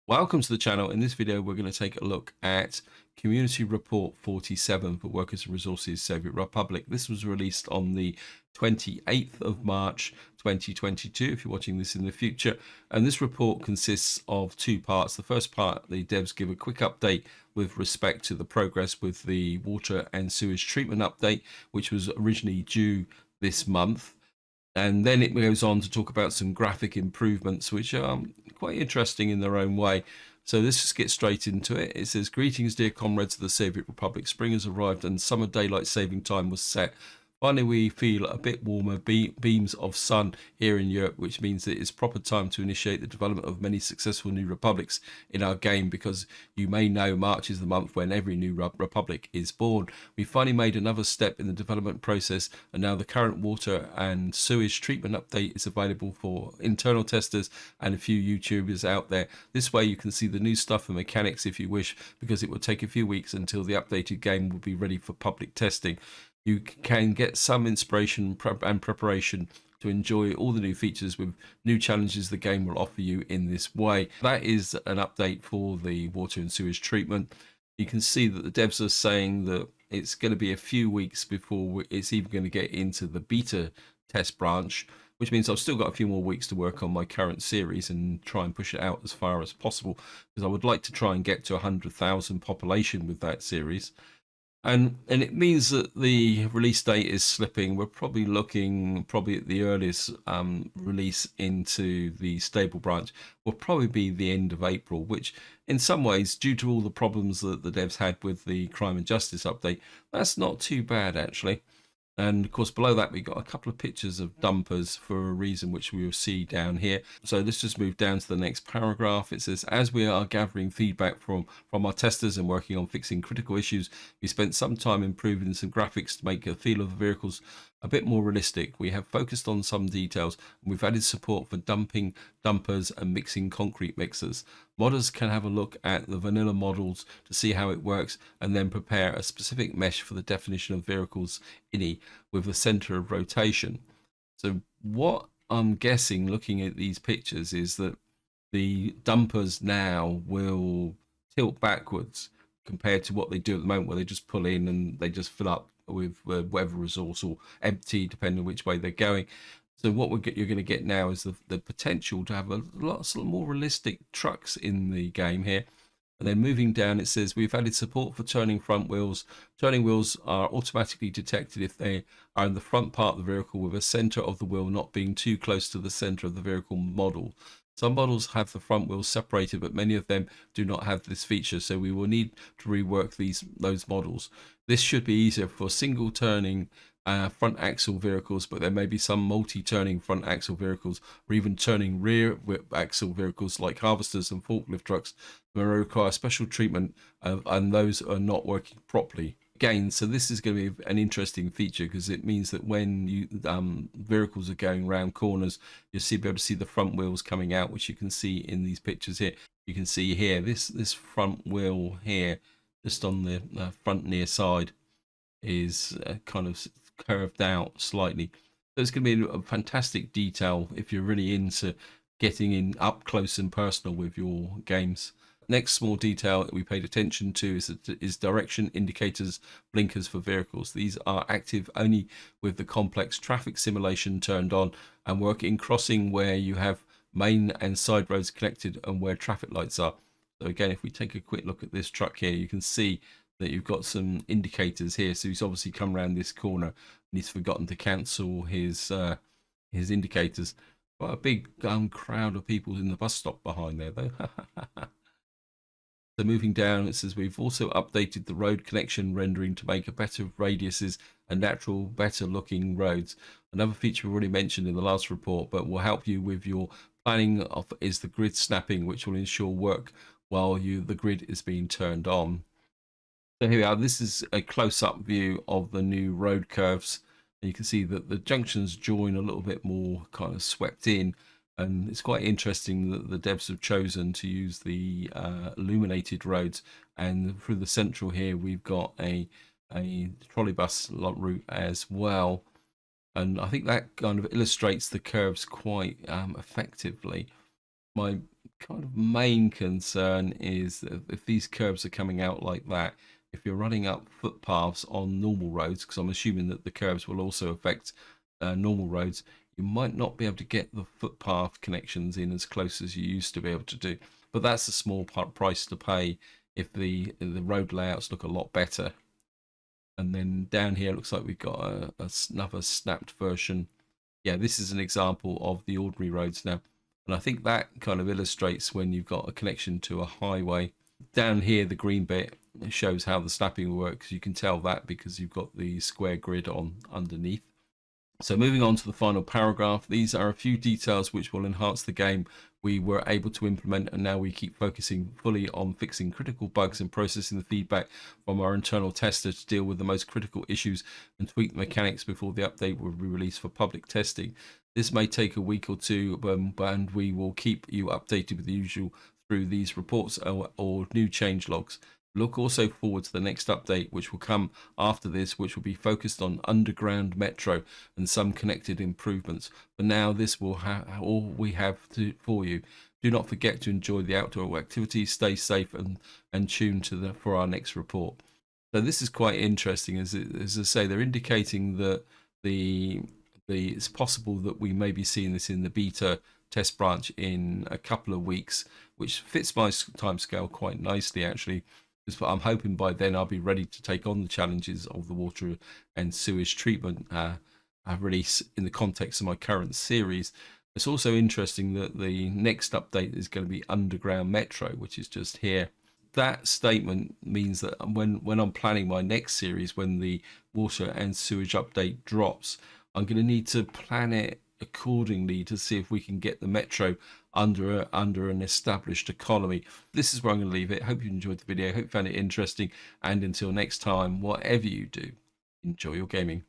Welcome to the channel. In this video, we're going to take a look at Community Report 47 for Workers and Resources Soviet Republic. This was released on the 28th of March 2022, if you're watching this in the future. And this report consists of two parts. The first part, the devs give a quick update with respect to the progress with the water and sewage treatment update, which was originally due this month. And then it goes on to talk about some graphic improvements, which are quite interesting in their own way. So let's just get straight into it. It says, "Greetings, dear comrades of the Soviet Republic. Spring has arrived and summer daylight saving time was set. Finally, we feel a bit warmer beams of sun here in Europe, which means that it's proper time to initiate the development of many successful new republics in our game, because you may know March is the month when every new republic is born. We finally made another step in the development process, and now the current water and sewage treatment update is available for internal testers and a few YouTubers out there. This way you can see the new stuff and mechanics if you wish, because it will take a few weeks until the updated game will be ready for public testing. You can get some inspiration and preparation to enjoy all the new features with new challenges the game will offer you in this way." That is an update for the water and sewage treatment. You can see that the devs are saying that it's going to be a few weeks before it's even going to get into the beta test branch, which means I've still got a few more weeks to work on my current series and try and push it out as far as possible, because I would like to try and get to 100,000 population with that series. And it means that the release date is slipping. We're probably looking at the earliest release into the stable branch will probably be the end of April, which in some ways, due to all the problems that the devs had with the crime and justice update, that's not too bad actually. And of course, below that, we got a couple of pictures of dumpers for a reason, which we will see down here. So let's just move down to the next paragraph. It says, "As we are gathering feedback from our testers and working on fixing critical issues, we spent some time improving some graphics to make the feel of the vehicles a bit more realistic. We have focused on some details, and we've added support for dumping dumpers and mixing concrete mixers. Modders can have a look at the vanilla models to see how it works, and then prepare a specific mesh for the definition of vehicles INI with the center of rotation." So what I'm guessing, looking at these pictures, is that the dumpers now will tilt backwards compared to what they do at the moment, where they just pull in and they just fill up with whatever resource, or empty, depending on which way they're going. So what you're going to get now is the potential to have a lot more realistic trucks in the game here. And then moving down, it says, "We've added support for turning front wheels. Turning wheels are automatically detected if they are in the front part of the vehicle, with a center of the wheel not being too close to the center of the vehicle model. Some models have the front wheels separated, but many of them do not have this feature, so we will need to rework those models. This should be easier for single turning front axle vehicles, but there may be some multi-turning front axle vehicles, or even turning rear axle vehicles like harvesters and forklift trucks that may require special treatment, and those are not working properly." Again, so this is going to be an interesting feature, because it means that when you vehicles are going around corners, you'll be able to see the front wheels coming out, which you can see in these pictures here. You can see here this front wheel here, just on the front near side, is kind of curved out slightly. So it's going to be a fantastic detail if you're really into getting in up close and personal with your games. Next small detail that we paid attention to is direction indicators, blinkers for vehicles. These are active only with the complex traffic simulation turned on, and work in crossing where you have main and side roads connected and where traffic lights are. So again, if we take a quick look at this truck here, you can see that you've got some indicators here. So he's obviously come around this corner and he's forgotten to cancel his indicators. Quite a big crowd of people in the bus stop behind there, though. So moving down, it says, "We've also updated the road connection rendering to make a better radiuses and natural, better looking roads. Another feature we already mentioned in the last report, but will help you with your planning of, is the grid snapping, which will ensure work while the grid is being turned on." So here we are. This is a close-up view of the new road curves. And you can see that the junctions join a little bit more kind of swept in. And it's quite interesting that the devs have chosen to use the illuminated roads. And through the central here, we've got a trolleybus route as well. And I think that kind of illustrates the curves quite effectively. My kind of main concern is that if these curbs are coming out like that, if you're running up footpaths on normal roads, because I'm assuming that the curbs will also affect normal roads, you might not be able to get the footpath connections in as close as you used to be able to do. But that's a small price to pay if the road layouts look a lot better. And then down here, it looks like we've got another snapped version. Yeah, this is an example of the ordinary roads now. And I think that kind of illustrates when you've got a connection to a highway. Down here, the green bit shows how the snapping works. You can tell that because you've got the square grid on underneath. So moving on to the final paragraph, these are a few details which will enhance the game we were able to implement, and now we keep focusing fully on fixing critical bugs and processing the feedback from our internal tester to deal with the most critical issues and tweak the mechanics before the update will be released for public testing. This may take a week or two, and we will keep you updated with the usual through these reports or new change logs. Look also forward to the next update, which will come after this, which will be focused on underground metro and some connected improvements. For now, this will all we have for you. Do not forget to enjoy the outdoor activities, stay safe, and tune to for our next report. So this is quite interesting, as I say, they're indicating that it's possible that we may be seeing this in the beta test branch in a couple of weeks, which fits my timescale quite nicely, actually. I'm hoping by then I'll be ready to take on the challenges of the water and sewage treatment release in the context of my current series. It's also interesting that the next update is going to be underground metro, which is just here. That statement means that when I'm planning my next series, when the water and sewage update drops, I'm going to need to plan it accordingly to see if we can get the metro under an established economy. This is where I'm going to leave it. Hope you enjoyed the video. Hope you found it interesting. And until next time, whatever you do, enjoy your gaming.